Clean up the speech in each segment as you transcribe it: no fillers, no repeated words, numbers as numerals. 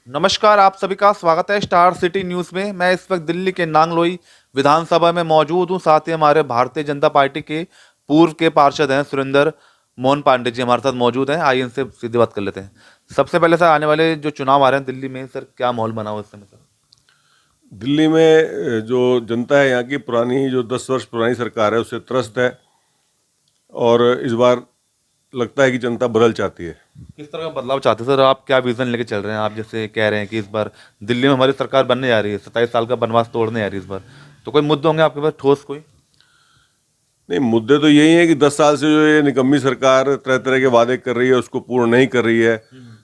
नमस्कार, आप सभी का स्वागत है स्टार सिटी न्यूज में। मैं इस वक्त दिल्ली के नांगलोई विधानसभा में मौजूद हूं। साथ ही हमारे भारतीय जनता पार्टी के पूर्व के पार्षद हैं सुरेंद्र मोहन पांडे जी हमारे साथ मौजूद हैं। आइए इनसे सीधी बात कर लेते हैं। सबसे पहले सर, आने वाले जो चुनाव आ रहे हैं दिल्ली में, सर क्या माहौल बना हुआ है इस समय सर? दिल्ली में जो जनता है यहाँ की पुरानी जो 10 वर्ष पुरानी सरकार है उससे त्रस्त है और इस बार लगता है कि जनता बदल चाहती है। किस तरह का बदलाव चाहते हैं सर? आप क्या विजन लेके चल रहे हैं? आप जैसे कह रहे हैं कि इस बार दिल्ली में हमारी सरकार बनने जा रही है, 27 साल का बनवास तोड़ने जा रही है इस बार, तो कोई मुद्दे होंगे आपके पास ठोस कोई? नहीं, मुद्दे तो यही है कि 10 साल से जो ये निकम्मी सरकार तरह तरह के वादे कर रही है उसको पूर्ण नहीं कर रही है।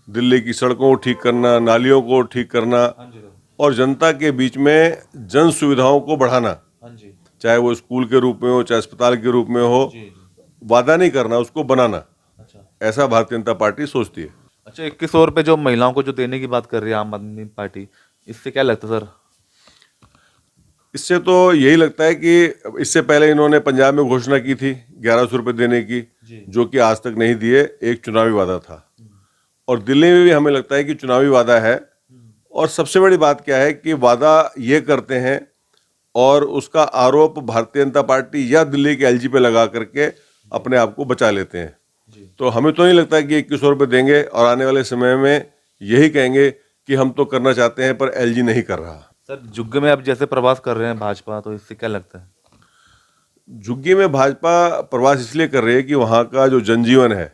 दिल्ली की सड़कों को ठीक करना, नालियों को ठीक करना हाँ जी सर। और जनता के बीच में जन सुविधाओं को बढ़ाना, हाँ जी। चाहे वो स्कूल के रूप में हो चाहे अस्पताल के रूप में हो, जी जी। वादा नहीं करना, उसको बनाना, अच्छा। ऐसा भारतीय जनता पार्टी सोचती है। अच्छा, 2100 रुपये जो महिलाओं को जो देने की बात कर रही है आम आदमी पार्टी, इससे क्या लगता है सर? इससे तो यही लगता है कि इससे पहले इन्होंने पंजाब में घोषणा की थी 1100 रुपये देने की, जो कि आज तक नहीं दिए, एक चुनावी वादा था। और दिल्ली में भी हमें लगता है कि चुनावी वादा है। और सबसे बड़ी बात क्या है कि वादा ये करते हैं और उसका आरोप भारतीय जनता पार्टी या दिल्ली के एलजी पे लगा करके अपने आप को बचा लेते हैं। तो हमें तो नहीं लगता कि 2100 रुपये देंगे और आने वाले समय में यही कहेंगे कि हम तो करना चाहते हैं पर एलजी नहीं कर रहा। सर झुग्गी में अब जैसे प्रवास कर रहे हैं भाजपा, तो इससे क्या लगता है? झुग्गी में भाजपा प्रवास इसलिए कर रही है कि वहाँ का जो जनजीवन है,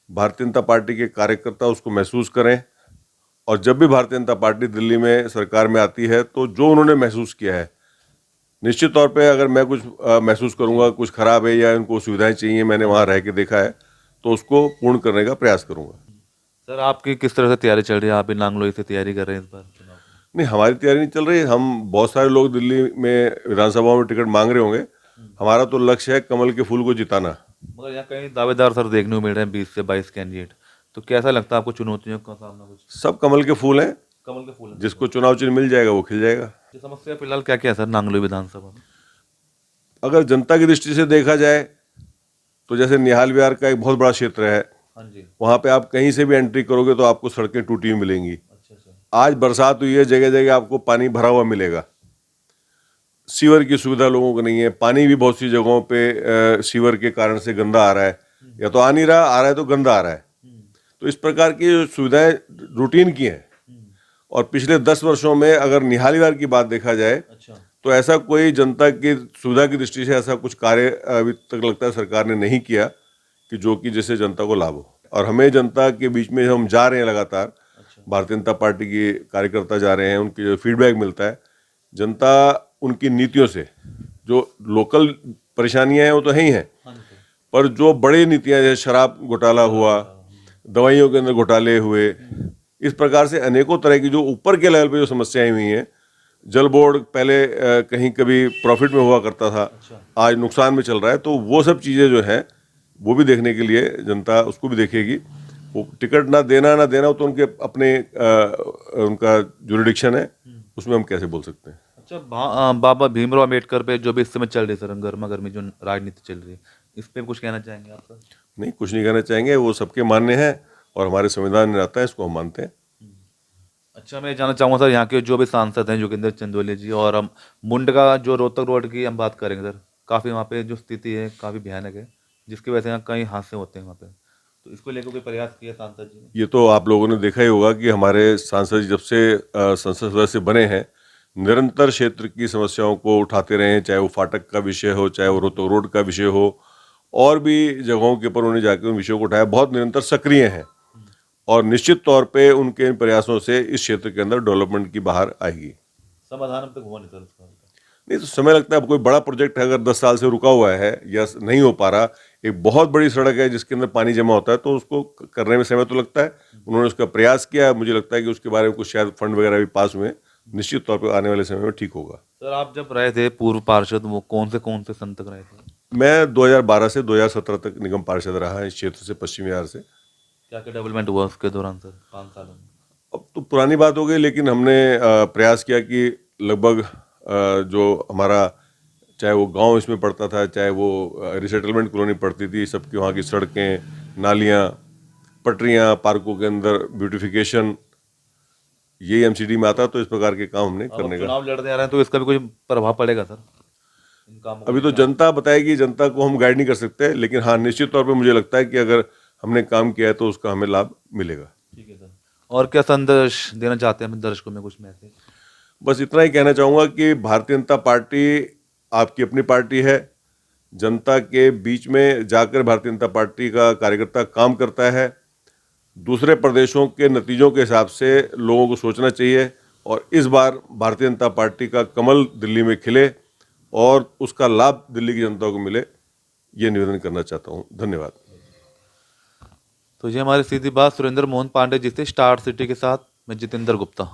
भारतीय जनता पार्टी के कार्यकर्ता उसको महसूस करें। और जब भी भारतीय जनता पार्टी दिल्ली में सरकार में आती है तो जो उन्होंने महसूस किया है, निश्चित तौर पे अगर मैं कुछ महसूस करूंगा कुछ खराब है या उनको सुविधाएं चाहिए, मैंने वहाँ रह के देखा है, तो उसको पूर्ण करने का प्रयास करूंगा। सर आपकी किस तरह से तैयारी चल रही है? आप भी नांगलोई से तैयारी कर रहे हैं इस बार चुनाव की? नहीं, हमारी तैयारी नहीं चल रही। हम बहुत सारे लोग दिल्ली में विधानसभा में टिकट मांग रहे होंगे। हमारा तो लक्ष्य है कमल के फूल को जिताना। मगर यहाँ कई दावेदार सर देखने को मिल रहे हैं, 20 से 22 कैंडिडेट, तो कैसा लगता है आपको चुनौतियों का सामना? कुछ सब कमल के फूल हैं, कमल के फूल हैं। जिसको चुनाव चिन्ह मिल जाएगा वो खिल जाएगा। ये समस्या फिलहाल क्या क्या है सर नांगलोई विधानसभा में? अगर जनता की दृष्टि से देखा जाए तो जैसे निहाल विहार का एक बहुत बड़ा क्षेत्र है, हाँ जी। वहाँ पे आप कहीं से भी एंट्री करोगे तो आपको सड़कें टूटी हुई मिलेंगी। अच्छा सर। आज बरसात हुई है, जगह जगह आपको पानी भरा हुआ मिलेगा। सीवर की सुविधा लोगों को नहीं है। पानी भी बहुत सी जगहों पे सीवर के कारण से गंदा आ रहा है, या तो आ नहीं रहा, आ रहा है तो गंदा आ रहा है। तो इस प्रकार की जो सुविधाएं रूटीन की हैं। और पिछले 10 वर्षों में अगर निहाल विहार की बात देखा जाए, अच्छा। तो ऐसा कोई जनता की सुविधा की दृष्टि से ऐसा कुछ कार्य अभी तक लगता है सरकार ने नहीं किया कि जो कि जिससे जनता को लाभ हो। और हमें जनता के बीच में हम जा रहे हैं लगातार, भारतीय जनता पार्टी के कार्यकर्ता जा रहे हैं, उनकी जो फीडबैक मिलता है, जनता उनकी नीतियों से, जो लोकल परेशानियां हैं वो तो है ही हैं, पर जो बड़ी नीतियां जैसे शराब घोटाला हुआ, दवाइयों के अंदर घोटाले हुए, इस प्रकार से अनेकों तरह की जो ऊपर के लेवल पे जो समस्याएं हुई हैं। जल बोर्ड पहले कहीं कभी प्रॉफिट में हुआ करता था, आज नुकसान में चल रहा है। तो वो सब चीज़ें जो हैं वो भी देखने के लिए जनता उसको भी देखेगी। वो टिकट ना देना वो तो उनके अपने उनका जुरिडिक्शन है, उसमें हम कैसे बोल सकते हैं। अच्छा, बाबा भीमराव अम्बेडकर पे जो भी इस समय चल रही है सर गर्मा गर्मी जो राजनीति चल रही है, इस पे कुछ कहना चाहेंगे आप सर? नहीं, कुछ नहीं कहना चाहेंगे, वो सबके मान्य है और हमारे संविधान में रहता है, इसको हम मानते हैं। अच्छा, मैं जानना चाहूँगा सर यहाँ के जो भी सांसद हैं जोगिंदर चंदोले जी, और हम मुंडका जो रोहतक रोड की हम बात करेंगे सर, काफ़ी वहाँ पे जो स्थिति है काफ़ी भयानक है, जिसकी वजह से यहाँ कई हादसे होते हैं वहाँ पे, तो इसको लेकर कोई प्रयास किया सांसद जी ने? ये तो आप लोगों ने देखा ही होगा कि हमारे सांसद जब से संसद सदस्य बने हैं, निरंतर क्षेत्र की समस्याओं को उठाते रहे हैं, चाहे वो फाटक का विषय हो, चाहे वो रोहतक रोड का विषय हो, और भी जगहों के ऊपर उन्होंने जाकर उन विषयों को उठाया। बहुत निरंतर सक्रिय हैं और निश्चित तौर पे उनके इन प्रयासों से इस क्षेत्र के अंदर डेवलपमेंट की बाहर आएगी। समाधान अब तक हुआ नहीं सर उसका? नहीं तो समय लगता है। अब कोई बड़ा प्रोजेक्ट है अगर 10 साल से रुका हुआ है या नहीं हो पा रहा, एक बहुत बड़ी सड़क है जिसके अंदर पानी जमा होता है, तो उसको करने में समय तो लगता है। उन्होंने उसका प्रयास किया, मुझे लगता है कि उसके बारे में कुछ शायद फंड वगैरह भी पास हुए, निश्चित तौर पर आने वाले समय में ठीक होगा। सर आप जब रहे थे पूर्व पार्षद, वो कौन से सन तक रहे थे? मैं 2012 से 2017 तक निगम पार्षद रहा इस क्षेत्र से, पश्चिमी बिहार से। क्या क्या डेवलपमेंट हुआ उसके दौरान सर 5 सालों में? अब तो पुरानी बात हो गई, लेकिन हमने प्रयास किया कि लगभग जो हमारा चाहे वो गांव इसमें पड़ता था, चाहे वो रिसेटलमेंट कॉलोनी पड़ती थी, सबकी वहाँ की सड़कें, नालियाँ, पटरियाँ, पार्कों के अंदर ब्यूटिफिकेशन, यही एमसीडी में आता। तो इस प्रकार के काम हमने अब करने का, चुनाव लड़ने आ रहे हैं तो इसका भी कोई प्रभाव पड़ेगा सर इन कामों को अभी तो लेकर? जनता बताएगी, जनता को हम गाइड नहीं कर सकते, लेकिन हाँ निश्चित तौर पे मुझे लगता है कि अगर हमने काम किया है तो उसका हमें लाभ मिलेगा। ठीक है सर। और क्या संदेश देना चाहते हैं अपने दर्शकों में, कुछ मैसेज? बस इतना ही कहना चाहूँगा कि भारतीय जनता पार्टी आपकी अपनी पार्टी है। जनता के बीच में जाकर भारतीय जनता पार्टी का कार्यकर्ता काम करता है। दूसरे प्रदेशों के नतीजों के हिसाब से लोगों को सोचना चाहिए, और इस बार भारतीय जनता पार्टी का कमल दिल्ली में खिले और उसका लाभ दिल्ली की जनता को मिले, ये निवेदन करना चाहता हूँ। धन्यवाद। तो ये हमारी सीधी बात सुरेंद्र मोहन पांडे जी थे, स्टार सिटी के साथ। मैं जितेंद्र गुप्ता।